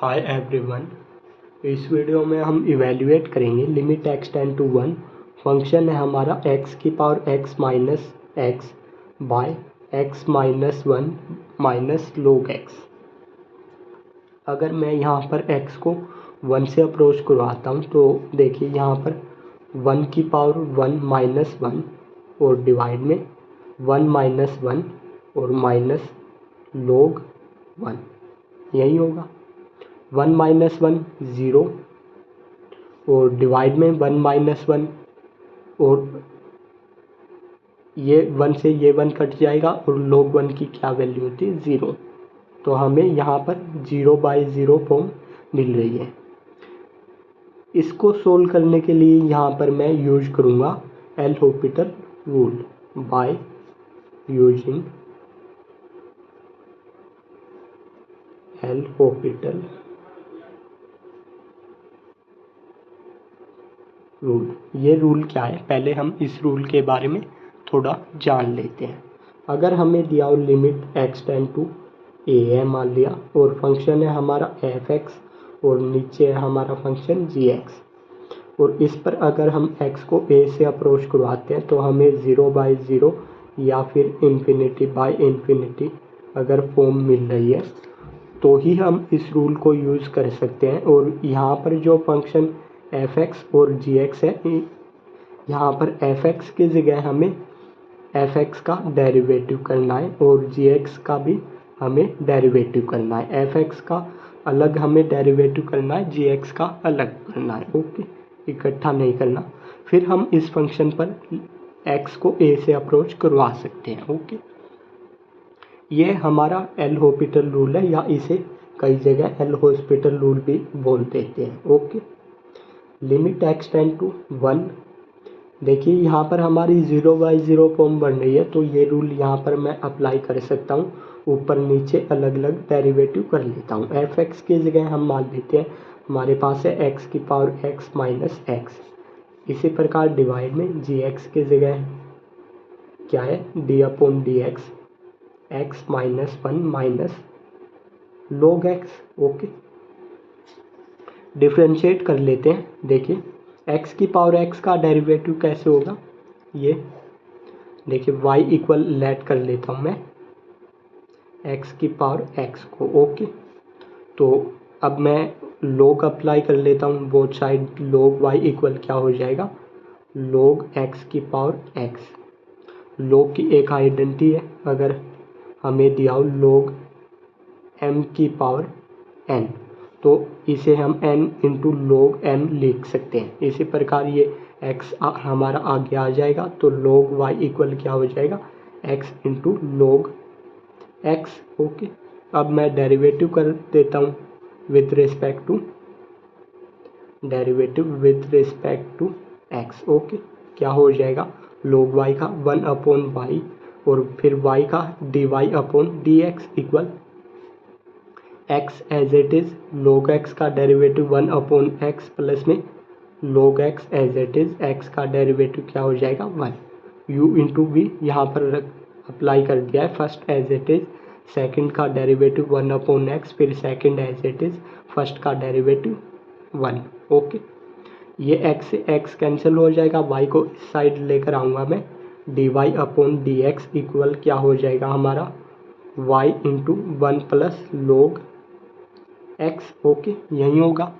Hi everyone. इस video में हम इवेल्युएट करेंगे limit x tend to 1। Function है हमारा x की power x minus x by x minus 1 minus log x। अगर मैं यहाँ पर x को 1 से अप्रोच करवाता हूँ तो देखिए यहाँ पर 1 की पावर 1 माइनस 1 और डिवाइड में 1 माइनस 1 और माइनस log 1, यही होगा। 1 माइनस 1 ज़ीरो और डिवाइड में 1 माइनस 1 और ये 1 से ये 1 कट जाएगा और log 1 की क्या वैल्यू होती है, 0। तो हमें यहाँ पर 0/0 फॉर्म मिल रही है। इसको सोल्व करने के लिए यहाँ पर मैं यूज करूँगा L hospital rule. By using L hospital rule. ये रूल क्या है, पहले हम इस रूल के बारे में थोड़ा जान लेते हैं। अगर हमें दिया हो limit x tend to a है मान लिया, और फंक्शन है हमारा f(x) और नीचे है हमारा फंक्शन g(x), और इस पर अगर हम x को a से अप्रोच करवाते हैं तो हमें 0/0 या फिर ∞/∞ अगर फॉर्म मिल रही है तो ही हम इस रूल को यूज़ कर सकते हैं। और यहाँ पर जो फंक्शन f(x) और g(x) है, यहाँ पर f(x) की जगह हमें f(x) का डेरिवेटिव करना है और g(x) का भी हमें डेरिवेटिव करना है। f(x) का अलग हमें डेरिवेटिव करना है, g(x) का अलग करना है। ओके, इकट्ठा नहीं करना। फिर हम इस फंक्शन पर x को a से अप्रोच करवा सकते हैं। ओके, ये हमारा एल हॉस्पिटल रूल है, या इसे कई जगह एल हॉस्पिटल रूल भी बोल देते हैं। Okay, limit x tend to 1। देखिए यहाँ पर हमारी 0/0 फॉर्म बन रही है, तो ये रूल यहाँ पर मैं अप्लाई कर सकता हूँ। ऊपर नीचे अलग अलग डेरिवेटिव कर लेता हूँ। f(x) की जगह हम मान लेते हैं हमारे पास है x की पावर x माइनस एक्स। इसी प्रकार डिवाइड में g(x) की जगह क्या है, d/dx x minus 1 minus log x। Okay, differentiate कर लेते हैं। देखिए x की पावर x का डेरिवेटिव कैसे होगा, ये देखिए y इक्वल लेट कर लेता हूँ मैं x की पावर x को। ओके, तो अब मैं log अप्लाई कर लेता हूँ both side. log y equal क्या हो जाएगा, log x की पावर x। log की एक आइडेंटिटी है, अगर हमें दिया हो log m की पावर n तो इसे हम n इंटू log m लिख सकते हैं। इसी प्रकार ये x हमारा आगे आ जाएगा, तो log y इक्वल क्या हो जाएगा, x into log x। Okay, अब मैं डेरिवेटिव कर देता हूँ with respect to x। Okay, क्या हो जाएगा, log y का 1/y और फिर y का dy/dx equal x as it is log x का डेरिवेटिव 1/x प्लस में log x as it is x का डेरिवेटिव क्या हो जाएगा, 1। u इंटू वी यहाँ पर अप्लाई कर दिया है। First as it is, second का डेरिवेटिव 1/x, फिर second as it is, first का डेरिवेटिव 1। ओके, ये x से x कैंसिल हो जाएगा, y को इस साइड लेकर आऊँगा मैं, dy/dx इक्वल क्या हो जाएगा हमारा y into 1 plus log x। Okay, यही होगा।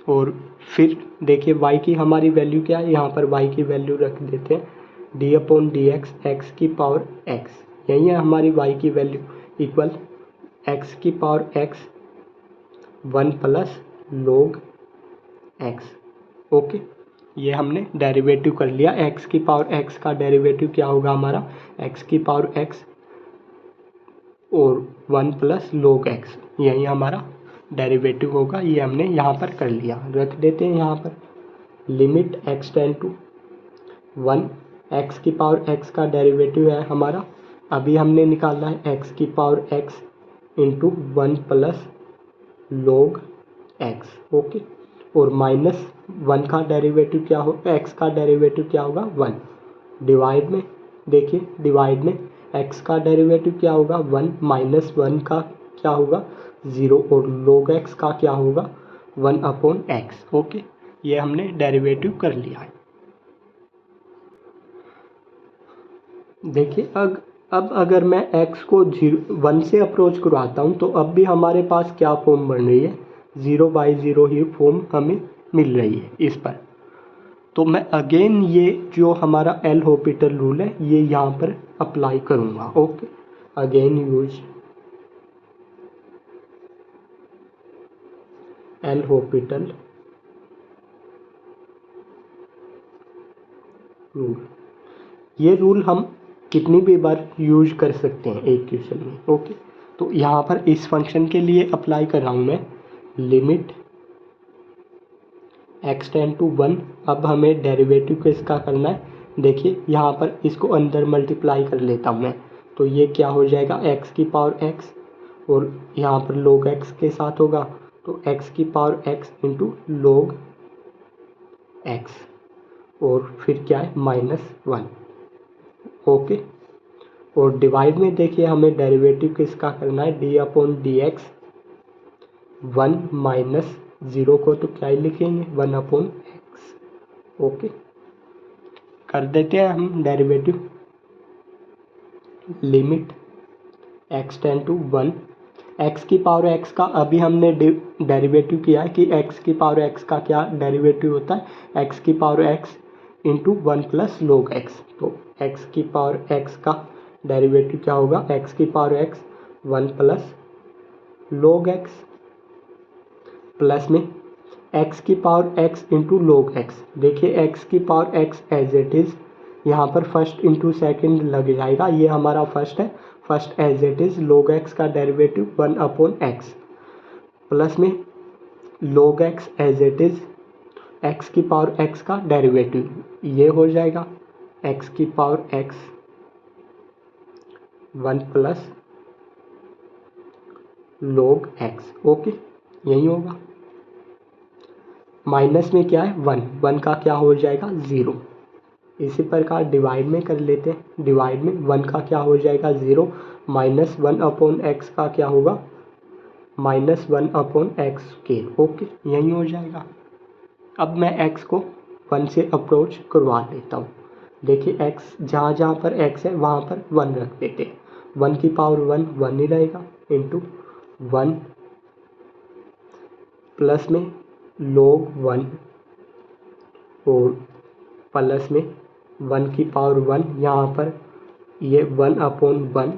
और फिर देखिए y की हमारी वैल्यू क्या है, यहाँ पर y की वैल्यू रख देते हैं d/dx x की पावर x, यही है हमारी y की वैल्यू इक्वल x की power x 1 plus log x। Okay, ये हमने डेरिवेटिव कर लिया। x की पावर x का डेरिवेटिव क्या होगा हमारा, x की पावर x और 1 प्लस log x, यही हमारा डेरिवेटिव होगा। ये हमने यहाँ पर कर लिया, रख देते हैं यहाँ पर limit x tend to 1। x की पावर x का डेरिवेटिव है हमारा, अभी हमने निकालना है x की power x into 1 plus log x। Okay, और माइनस 1 का डेरिवेटिव क्या हो, x का डेरिवेटिव क्या होगा, 1। डिवाइड में देखिए, डिवाइड में x का डेरिवेटिव क्या होगा, 1 माइनस 1 का क्या होगा, 0 और log x का क्या होगा 1/x। ओके, ये हमने डेरिवेटिव कर लिया है। देखिए अब अगर मैं x को 1 से अप्रोच करवाता हूँ तो अब भी हमारे पास क्या फॉर्म बन रही है, 0/0 ही फॉर्म हमें मिल रही है इस पर। तो मैं अगेन ये जो हमारा एल हॉपिटल रूल है ये यहाँ पर अप्लाई करूँगा। Okay, again use L Hôpital rule. ये रूल हम कितनी भी बार यूज कर सकते हैं एक क्वेश्चन में। ओके, तो यहाँ पर इस फंक्शन के लिए अप्लाई कर रहा हूँ मैं लिमिट x टेंड टू 1। अब हमें डेरिवेटिव किसका करना है, देखिए यहाँ पर इसको अंदर मल्टीप्लाई कर लेता हूँ मैं, तो ये क्या हो जाएगा x की पावर x और यहाँ पर log x के साथ होगा तो x की power x into log x और फिर क्या है -1। ओके, और डिवाइड में देखिए हमें डेरिवेटिव किसका करना है d/dx 1 - 0 को तो क्या ही लिखेंगे 1/x। ओके, कर देते हैं हम derivative limit x tend to 1। x की पावर x का अभी हमने डेरिवेटिव किया है कि x की पावर x का क्या डेरिवेटिव होता है x की power x into 1 plus log x। तो x की पावर x का डेरिवेटिव क्या होगा x की power x 1 plus log x plus में x की power x into log x। देखिए x की power x as it is यहाँ पर फर्स्ट इंटू सेकेंड लग जाएगा, ये हमारा फर्स्ट है, first as it is log x का डेरिवेटिव 1/x प्लस में log x as it is x की पावर x का डेरिवेटिव, ये हो जाएगा x की power x 1 plus log x। Okay, यही होगा। माइनस में क्या है 1 का क्या हो जाएगा 0। इसी प्रकार डिवाइड में कर लेते हैं, डिवाइड में 1 का क्या हो जाएगा 0 -1/x का क्या होगा -1/x²। ओके, यही हो जाएगा। अब मैं x को 1 से अप्रोच करवा लेता हूँ। देखिए x जहाँ जहाँ पर x है वहाँ पर 1 रख देते हैं, 1 की पावर 1 ही रहेगा इंटू 1 प्लस में log 1 और प्लस में 1 की पावर 1 यहाँ पर ये 1/1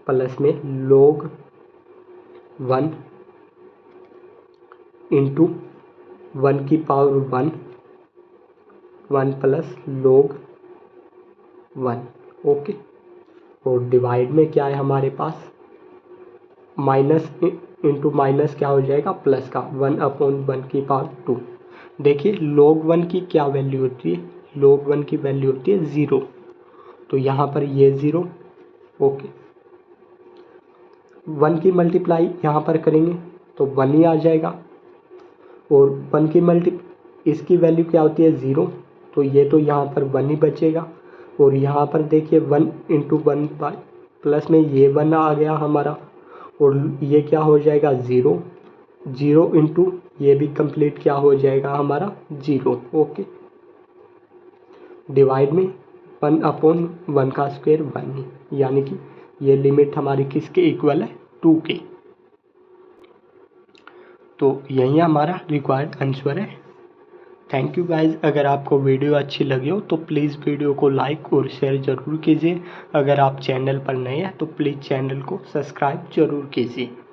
प्लस में log 1 इंटू 1 की पावर 1 प्लस log 1। ओके, और डिवाइड में क्या है हमारे पास माइनस इंटू माइनस क्या हो जाएगा प्लस का 1/1 की पावर 2। देखिए log 1 की क्या वैल्यू होती है, log 1 की वैल्यू होती है 0, तो यहाँ पर ये 0। ओके, 1 की मल्टीप्लाई यहाँ पर करेंगे तो 1 ही आ जाएगा और 1 की इसकी वैल्यू क्या होती है 0, तो ये तो यहाँ पर 1 ही बचेगा और यहाँ पर देखिए 1 इंटू 1 प्लस में ये 1 आ गया हमारा और ये क्या हो जाएगा 0 इंटू ये भी कंप्लीट क्या हो जाएगा हमारा 0। ओके, डिवाइड में 1/1 का स्क्वायर 1 ही, यानी कि ये लिमिट हमारी किसके इक्वल है 2 के। तो यही हमारा रिक्वायर्ड आंसर है। थैंक यू गाइज, अगर आपको वीडियो अच्छी लगी हो तो प्लीज़ वीडियो को लाइक और शेयर ज़रूर कीजिए। अगर आप चैनल पर नए हैं तो प्लीज़ चैनल को सब्सक्राइब ज़रूर कीजिए।